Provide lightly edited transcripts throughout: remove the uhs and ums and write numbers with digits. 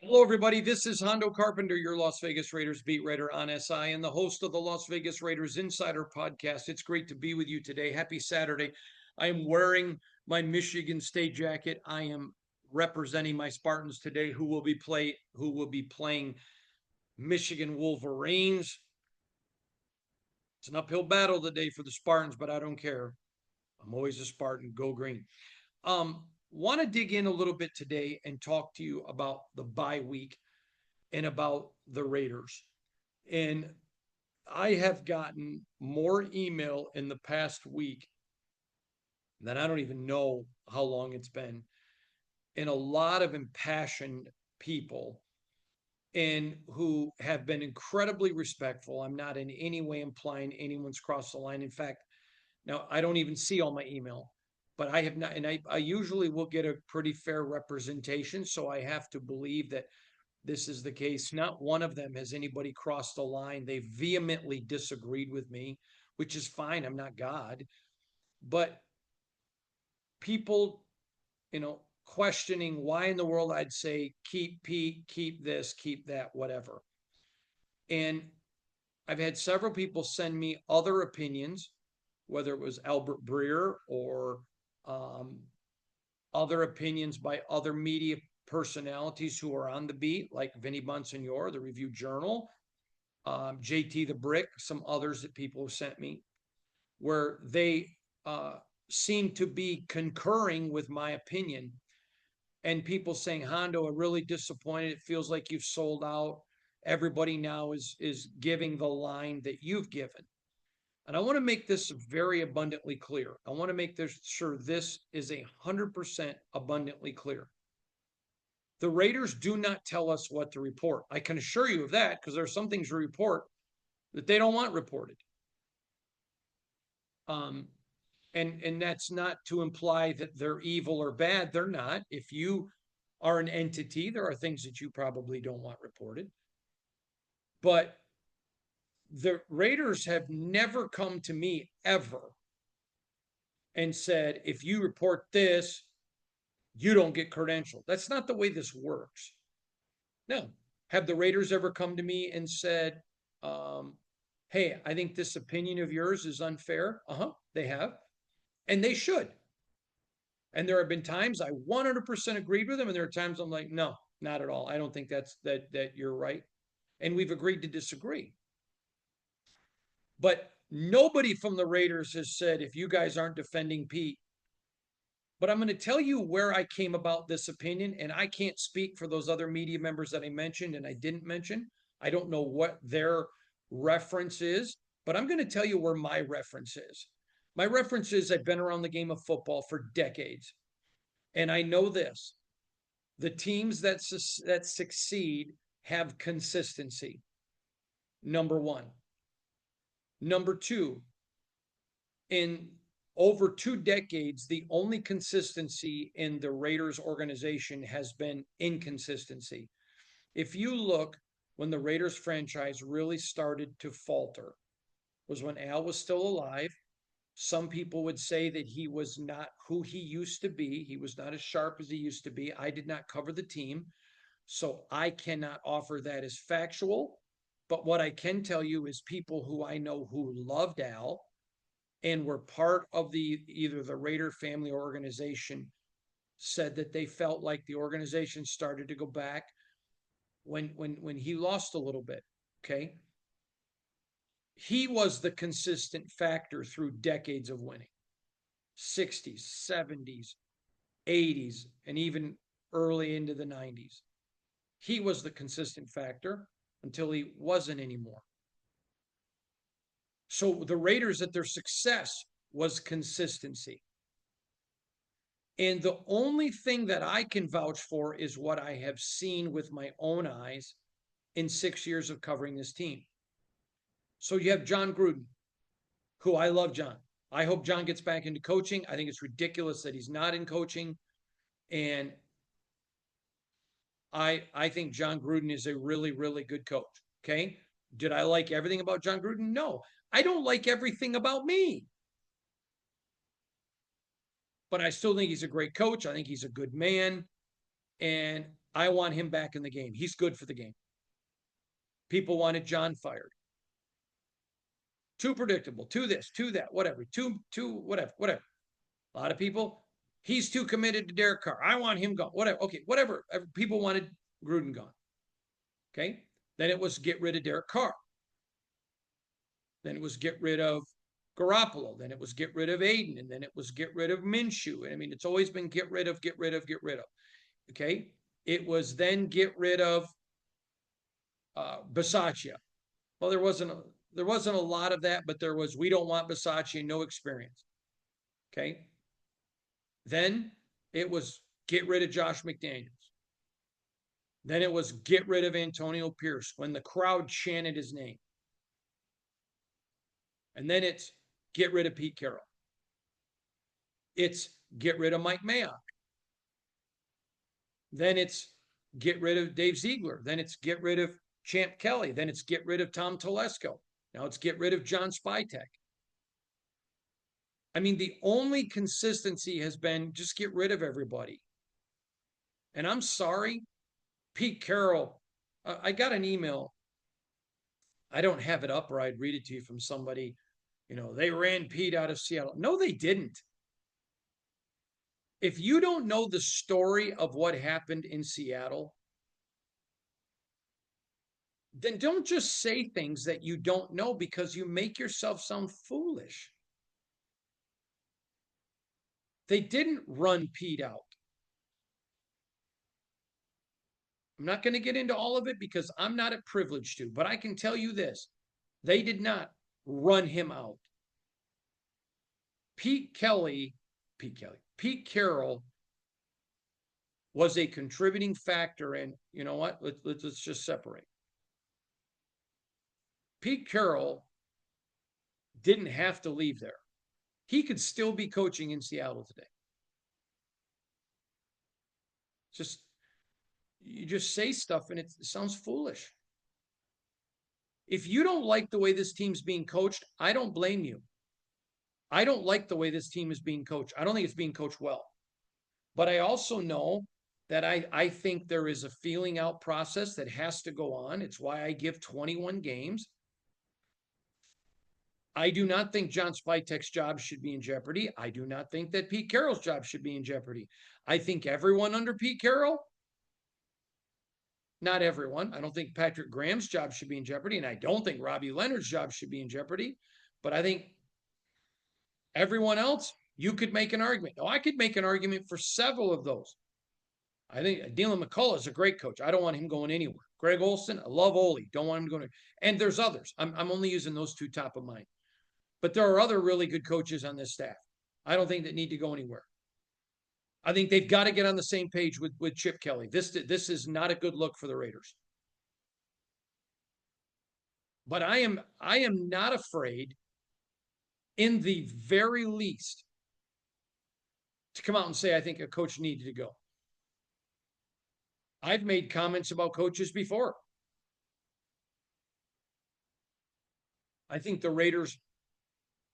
Hello, everybody. This is Hondo Carpenter, your Las Vegas Raiders beat writer on SI and the host of the Las Vegas Raiders Insider Podcast. It's great to be with you today. Happy Saturday. I am wearing my Michigan State jacket. I am representing my Spartans today, who will be playing Michigan Wolverines. It's an uphill battle today for the Spartans, but I don't care. I'm always a Spartan. Go green. Want to dig in a little bit today and talk to you about the bye week and about the Raiders. And I have gotten more email in the past week than I don't even know how long it's been, and a lot of impassioned people and who have been incredibly respectful. I'm not in any way implying anyone's crossed the line. In fact, now I don't even see all my email, but I have not, and I usually will get a pretty fair representation. So I have to believe that this is the case. Not one of them has anybody crossed the line. They vehemently disagreed with me, which is fine. I'm not God. But people, questioning why in the world I'd say keep Pete, keep this, keep that, whatever. And I've had several people send me other opinions, whether it was Albert Breer or um, other opinions by other media personalities who are on the beat, like Vinny Bonsignor, the Review Journal, JT the Brick, some others that people have sent me, where they uh, seem to be concurring with my opinion. And people saying, Hondo, I'm really disappointed. It feels like you've sold out. Everybody now is giving the line that you've given. And I want to make this very abundantly clear. I want to make sure this is 100% abundantly clear. The Raiders do not tell us what to report. I can assure you of that because there are some things to report that they don't want reported. Um, and that's not to imply that they're evil or bad. They're not. If you are an entity, there are things that you probably don't want reported. But the Raiders have never come to me ever and said, if you report this, you don't get credentialed. That's not the way this works. No. Have the Raiders ever come to me and said, um, hey, I think this opinion of yours is unfair? They have. And they should. And there have been times I 100% agreed with them, and there are times I'm like, no, not at all. I don't think that you're right. And we've agreed to disagree. But nobody from the Raiders has said if you guys aren't defending Pete. But I'm going to tell you where I came about this opinion, and I can't speak for those other media members that I mentioned and I didn't mention. I don't know what their reference is, but I'm going to tell you where my reference is. My reference is I've been around the game of football for decades, and I know this: the teams that succeed have consistency. Number one. Number two, in over 2 decades, the only consistency in the Raiders organization has been inconsistency. If you look, when the Raiders franchise really started to falter was when Al was still alive. Some people would say that he was not who he used to be. He was not as sharp as he used to be. I did not cover the team, so I cannot offer that as factual. But what I can tell you is people who I know who loved Al and were part of the either the Raider family organization said that they felt like the organization started to go back when he lost a little bit. Okay. He was the consistent factor through decades of winning. 60s, 70s, 80s, and even early into the 90s. He was the consistent factor until he wasn't anymore. So the Raiders, at their success was consistency. And the only thing that I can vouch for is what I have seen with my own eyes in 6 years of covering this team. So you have Jon Gruden, who I love Jon. I hope Jon gets back into coaching. I think it's ridiculous that he's not in coaching. And I think Jon Gruden is a really, really good coach. Okay. Did I like everything about Jon Gruden? No. I don't like everything about me. But I still think he's a great coach. I think he's a good man. And I want him back in the game. He's good for the game. People wanted John fired. Too predictable, too this, too that, whatever, too whatever. A lot of people, he's too committed to Derek Carr. I want him gone. Whatever. Okay, whatever. People wanted Gruden gone. Okay. Then it was get rid of Derek Carr. Then it was get rid of Garoppolo. Then it was get rid of Aiden. And then it was get rid of Minshew. And I mean, it's always been get rid of, get rid of, get rid of. Okay. It was then get rid of Bisaccia. Well, there wasn't a lot of that, but there was, we don't want Bisaccia, no experience. Okay. Then it was get rid of Josh McDaniels. Then it was get rid of Antonio Pierce when the crowd chanted his name. And then it's get rid of Pete Carroll. It's get rid of Mike Mayock. Then it's get rid of Dave Ziegler. Then it's get rid of Champ Kelly. Then it's get rid of Tom Telesco. Now it's get rid of John Spytek. I mean, the only consistency has been just get rid of everybody. And I'm sorry, Pete Carroll, I got an email. I don't have it up, or I'd read it to you from somebody. You know, they ran Pete out of Seattle. No, they didn't. If you don't know the story of what happened in Seattle, then don't just say things that you don't know, because you make yourself sound foolish. They didn't run Pete out. I'm not going to get into all of it because I'm not at privilege to, but I can tell you this. They did not run him out. Pete Carroll was a contributing factor. And you know what? Let's just separate. Pete Carroll didn't have to leave there. He could still be coaching in Seattle today. You just say stuff and it sounds foolish. If you don't like the way this team's being coached, I don't blame you. I don't like the way this team is being coached. I don't think it's being coached well. But I also know that I think there is a feeling out process that has to go on. It's why I give 21 games. I do not think John Spytek's job should be in jeopardy. I do not think that Pete Carroll's job should be in jeopardy. I think everyone under Pete Carroll, not everyone. I don't think Patrick Graham's job should be in jeopardy, and I don't think Robbie Leonard's job should be in jeopardy. But I think everyone else, you could make an argument. I could make an argument for several of those. I think Dylan McCullough is a great coach. I don't want him going anywhere. Greg Olson, I love Ole. Don't want him going to. And there's others. I'm only using those two top of mind. But there are other really good coaches on this staff. I don't think that need to go anywhere. I think they've got to get on the same page with Chip Kelly. This is not a good look for the Raiders. But I am not afraid, in the very least, to come out and say I think a coach needed to go. I've made comments about coaches before. I think the Raiders,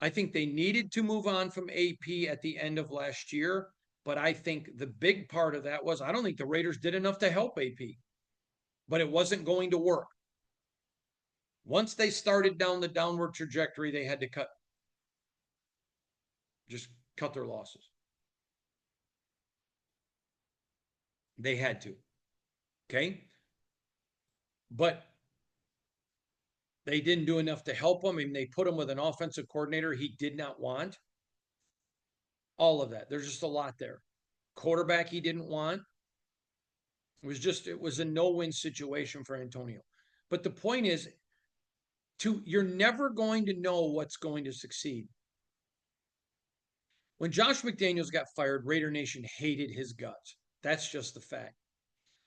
I think they needed to move on from AP at the end of last year. But I think the big part of that was, I don't think the Raiders did enough to help AP. But it wasn't going to work. Once they started down the downward trajectory, they had to cut their losses. They had to. Okay? But they didn't do enough to help him. I mean, they put him with an offensive coordinator he did not want. All of that. There's just a lot there. Quarterback he didn't want. It was a no-win situation for Antonio. But the point is, you're never going to know what's going to succeed. When Josh McDaniels got fired, Raider Nation hated his guts. That's just the fact.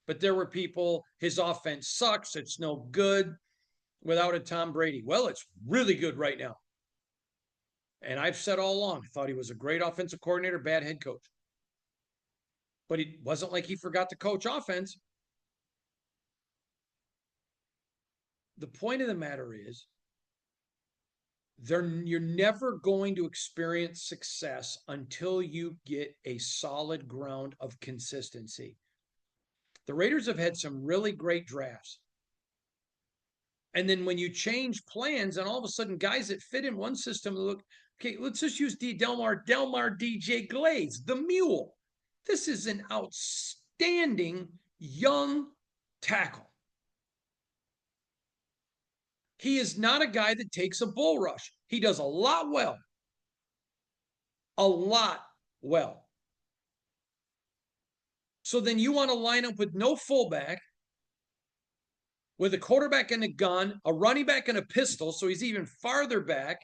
But there were people, his offense sucks, it's no good without a Tom Brady. Well, it's really good right now. And I've said all along, I thought he was a great offensive coordinator, bad head coach. But it wasn't like he forgot to coach offense. The point of the matter is, you're never going to experience success until you get a solid ground of consistency. The Raiders have had some really great drafts. And then when you change plans and all of a sudden guys that fit in one system look, okay, let's just use Delmar DJ Glaze, the mule. This is an outstanding young tackle. He is not a guy that takes a bull rush. He does a lot well. A lot well. So then you want to line up with no fullback, with a quarterback and a gun, a running back and a pistol, so he's even farther back,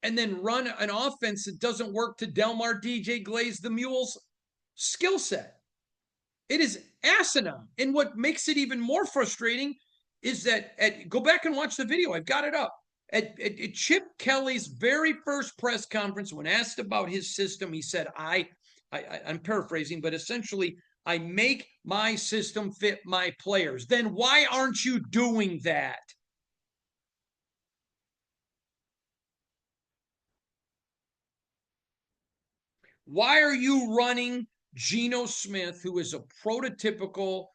and then run an offense that doesn't work to Delmar DJ Glaze the Mule's skill set. It is asinine. And what makes it even more frustrating is that go back and watch the video. I've got it up. At Chip Kelly's very first press conference, when asked about his system, he said, I'm paraphrasing, but essentially, I make my system fit my players. Then why aren't you doing that? Why are you running Geno Smith, who is a prototypical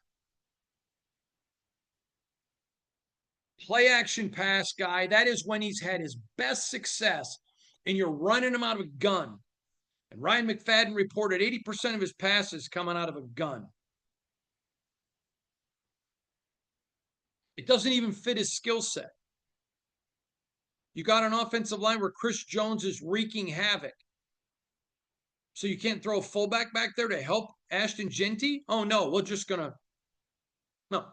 play action pass guy? That is when he's had his best success, and you're running him out of a gun. And Ryan McFadden reported 80% of his passes coming out of a gun. It doesn't even fit his skill set. You got an offensive line where Chris Jones is wreaking havoc. So you can't throw a fullback back there to help Ashton Jeanty? Oh, no, we're just going to. No.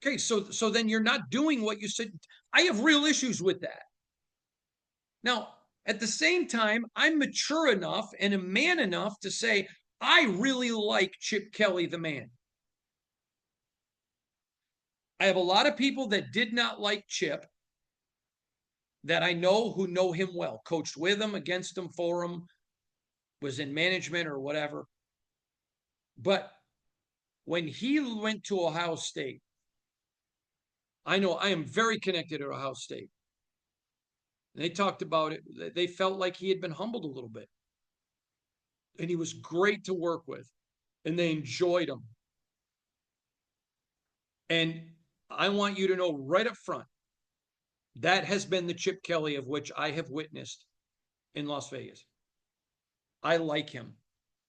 Okay, so then you're not doing what you said. I have real issues with that. Now, at the same time, I'm mature enough and a man enough to say, I really like Chip Kelly, the man. I have a lot of people that did not like Chip that I know who know him well, coached with him, against him, for him, was in management or whatever. But when he went to Ohio State, I know I am very connected to Ohio State. And they talked about it. They felt like he had been humbled a little bit. And he was great to work with. And they enjoyed him. And I want you to know right up front, that has been the Chip Kelly of which I have witnessed in Las Vegas. I like him.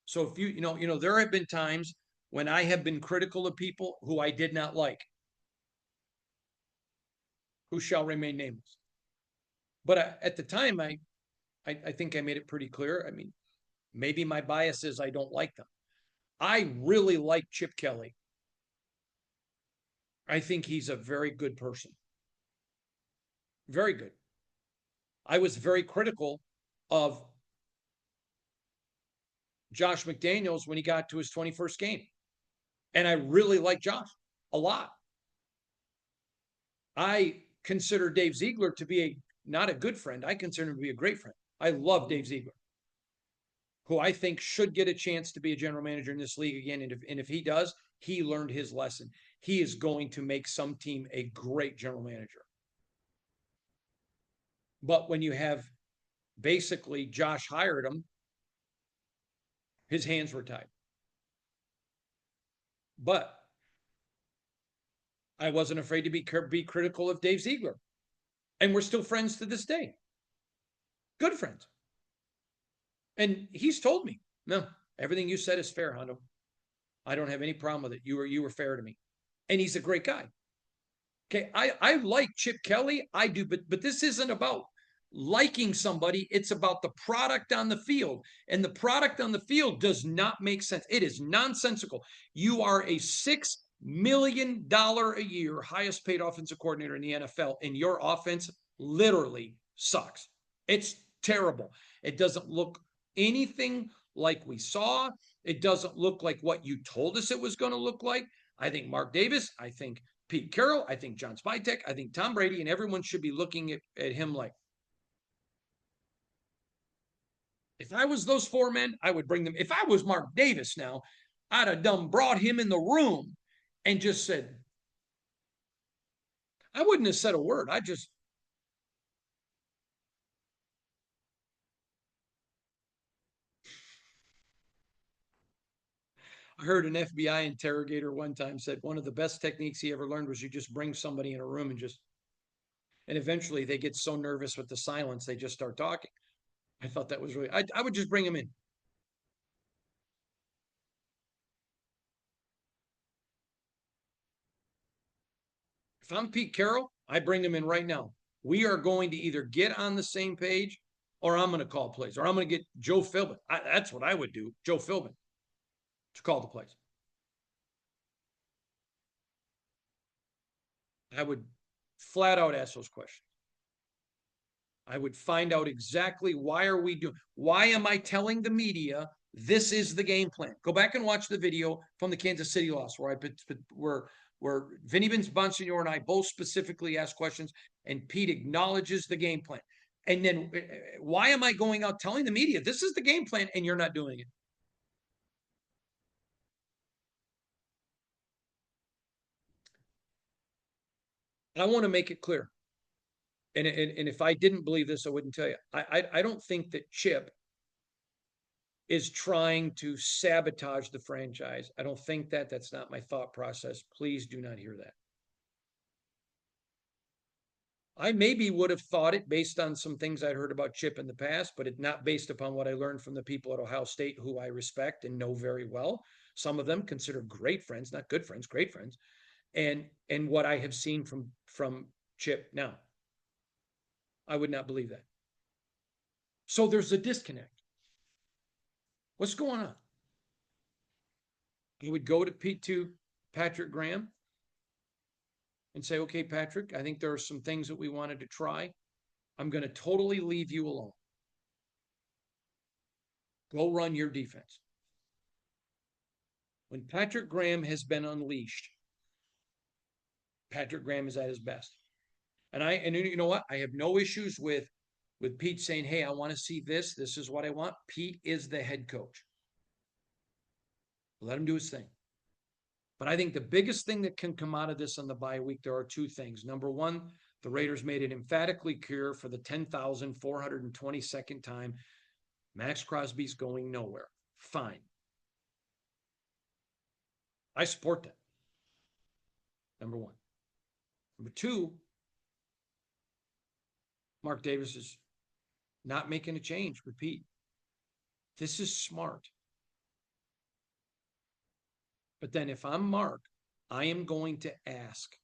So if you know, there have been times when I have been critical of people who I did not like, who shall remain nameless. But at the time, I think I made it pretty clear. I mean, maybe my bias is I don't like them. I really like Chip Kelly. I think he's a very good person. Very good. I was very critical of Josh McDaniels when he got to his 21st game. And I really like Josh a lot. I consider Dave Ziegler to be not a good friend. I consider him to be a great friend. I love Dave Ziegler, who I think should get a chance to be a general manager in this league again. And if he does, he learned his lesson. He is going to make some team a great general manager. But when you have basically Josh hired him, his hands were tied. But I wasn't afraid to be critical of Dave Ziegler. And we're still friends to this day. Good friends. And he's told me, no, everything you said is fair, Hondo. I don't have any problem with it. You were fair to me. And he's a great guy. Okay, I like Chip Kelly. I do, but this isn't about liking somebody. It's about the product on the field. And the product on the field does not make sense. It is nonsensical. You are a $6 million a year highest paid offensive coordinator in the NFL, and your offense literally sucks. It's terrible. It doesn't look anything like we saw. It doesn't look like what you told us it was going to look like. I think Mark Davis, I think Pete Carroll, I think John Spytek, I think Tom Brady, and everyone should be looking at him like, if I was those four men, I would bring them. If I was Mark Davis now, I'd have brought him in the room and just said, I wouldn't have said a word. I just, I heard an FBI interrogator one time said one of the best techniques he ever learned was you just bring somebody in a room and eventually they get so nervous with the silence, they just start talking. I thought that was really, I would just bring them in. If I'm Pete Carroll, I bring them in right now. We are going to either get on the same page or I'm going to call plays or I'm going to get Joe Philbin. That's what I would do, Joe Philbin, to call the plays. I would flat out ask those questions. I would find out exactly why am I telling the media this is the game plan? Go back and watch the video from the Kansas City loss where Vinny Bonsignore and I both specifically asked questions and Pete acknowledges the game plan. And then why am I going out telling the media this is the game plan and you're not doing it? I want to make it clear. And if I didn't believe this, I wouldn't tell you. I don't think that Chip is trying to sabotage the franchise. I don't think that. That's not my thought process. Please do not hear that. I maybe would have thought it based on some things I'd heard about Chip in the past, but it's not based upon what I learned from the people at Ohio State who I respect and know very well. Some of them consider great friends, not good friends, great friends, and what I have seen from Chip now. I would not believe that. So there's a disconnect. What's going on? He would go to Patrick Graham and say, okay, Patrick, I think there are some things that we wanted to try. I'm going to totally leave you alone. Go run your defense. When Patrick Graham has been unleashed, Patrick Graham is at his best. And you know what? I have no issues with Pete saying, hey, I want to see this. This is what I want. Pete is the head coach. Let him do his thing. But I think the biggest thing that can come out of this on the bye week, there are two things. Number one, the Raiders made it emphatically clear for the 10,422nd time, Maxx Crosby's going nowhere. Fine. I support that. Number one. Number two, Mark Davis is not making a change. Repeat. This is smart. But then if I'm Mark, I am going to ask,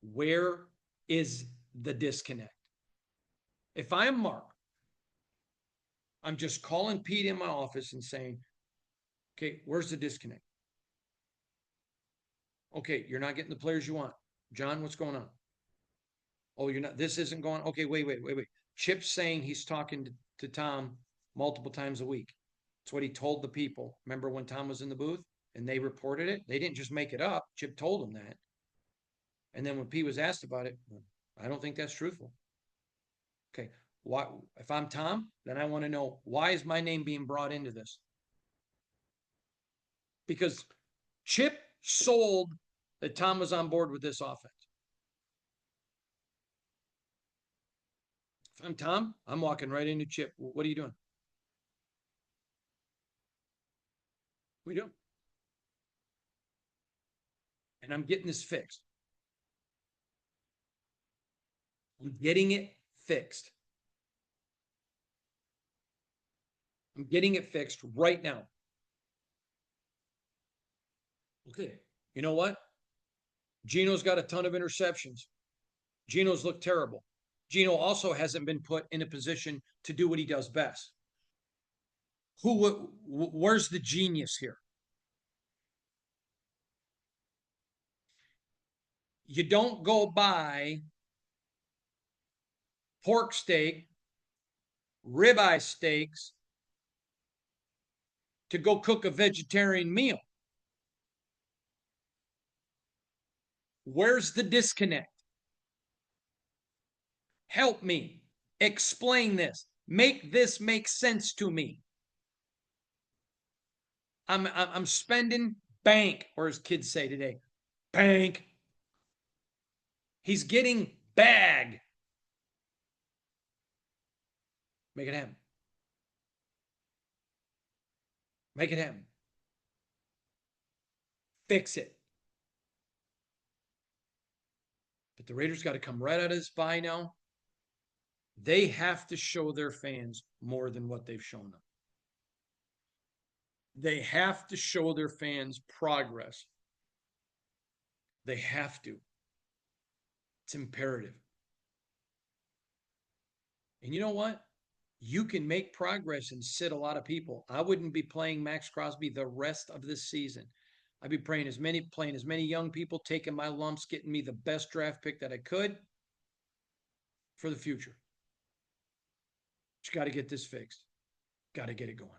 where is the disconnect? If I'm Mark, I'm just calling Pete in my office and saying, okay, where's the disconnect? Okay, you're not getting the players you want. John, what's going on? Oh, you're not, this isn't going, okay, wait. Chip's saying he's talking to Tom multiple times a week. It's what he told the people. Remember when Tom was in the booth and they reported it? They didn't just make it up. Chip told them that. And then when Pete was asked about it, I don't think that's truthful. Okay, why? If I'm Tom, then I want to know, why is my name being brought into this? Because Chip sold that Tom was on board with this offense. If I'm Tom, I'm walking right into Chip. What are you doing? What are you doing? And I'm getting this fixed. I'm getting it fixed. I'm getting it fixed right now. Okay. You know what? Geno's got a ton of interceptions. Geno's looked terrible. Geno also hasn't been put in a position to do what he does best. Where's the genius here? You don't go buy pork steak, ribeye steaks to go cook a vegetarian meal. Where's the disconnect? Help me. Explain this. Make this make sense to me. I'm spending bank, or as kids say today, bank. He's getting bag. Make it happen. Make it happen. Fix it. But the Raiders got to come right out of this bye now. They have to show their fans more than what they've shown them. They have to show their fans progress. They have to. It's imperative. And you know what? You can make progress and sit a lot of people. I wouldn't be playing Max Crosby the rest of this season. I'd be playing as many young people, taking my lumps, getting me the best draft pick that I could for the future. Just got to get this fixed. Got to get it going.